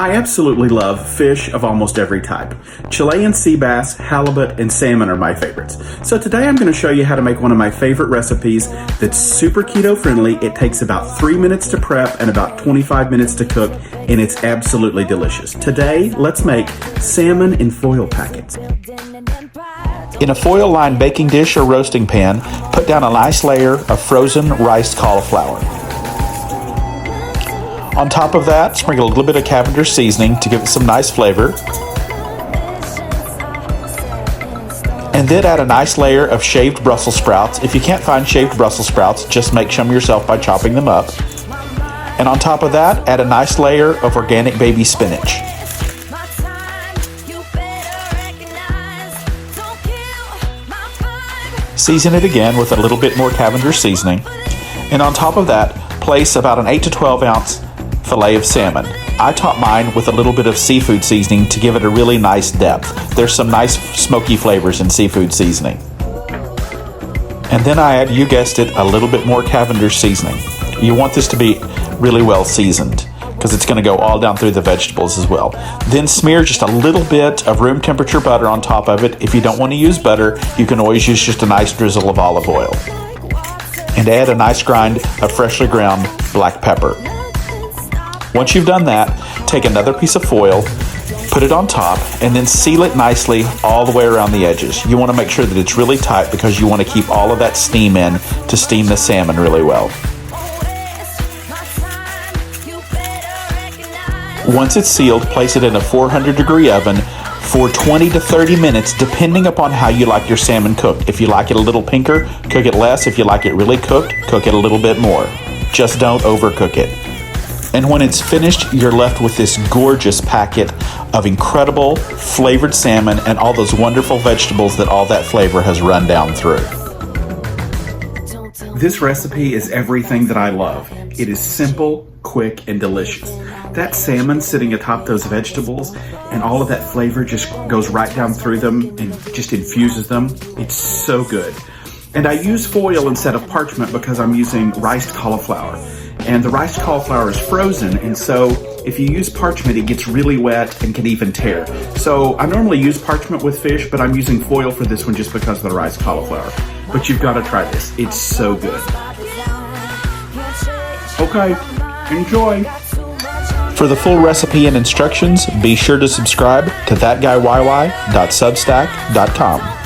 I absolutely love fish of almost every type. Chilean sea bass, halibut, and salmon are my favorites. So today I'm going to show you how to make one of my favorite recipes that's super keto friendly. It takes about 3 minutes to prep and about 25 minutes to cook, and it's absolutely delicious. Today, let's make salmon in foil packets. In a foil-lined baking dish or roasting pan, put down a nice layer of frozen riced cauliflower. On top of that, sprinkle a little bit of Cavendish seasoning to give it some nice flavor. And then add a nice layer of shaved Brussels sprouts. If you can't find shaved Brussels sprouts, just make some yourself by chopping them up. And on top of that, add a nice layer of organic baby spinach. Season it again with a little bit more Cavendish seasoning. And on top of that, place about an 8 to 12 ounce fillet of salmon. I top mine with a little bit of seafood seasoning to give it a really nice depth. There's some nice smoky flavors in seafood seasoning. And then I add, you guessed it, a little bit more Cavendish seasoning. You want this to be really well seasoned because it's going to go all down through the vegetables as well. Then smear just a little bit of room temperature butter on top of it. If you don't want to use butter, you can always use just a nice drizzle of olive oil. And add a nice grind of freshly ground black pepper. Once you've done that, take another piece of foil, put it on top, and then seal it nicely all the way around the edges. You want to make sure that it's really tight because you want to keep all of that steam in to steam the salmon really well. Once it's sealed, place it in a 400-degree oven for 20 to 30 minutes, depending upon how you like your salmon cooked. If you like it a little pinker, cook it less. If you like it really cooked, cook it a little bit more. Just don't overcook it. And when it's finished, you're left with this gorgeous packet of incredible flavored salmon and all those wonderful vegetables that all that flavor has run down through. This recipe is everything that I love. It is simple, quick, and delicious. That salmon sitting atop those vegetables and all of that flavor just goes right down through them and just infuses them. It's so good. And I use foil instead of parchment because I'm using riced cauliflower. And the riced cauliflower is frozen, and so if you use parchment, it gets really wet and can even tear. So I normally use parchment with fish, but I'm using foil for this one just because of the riced cauliflower. But you've got to try this. It's so good. Okay, enjoy. For the full recipe and instructions, be sure to subscribe to thatguyyy.substack.com.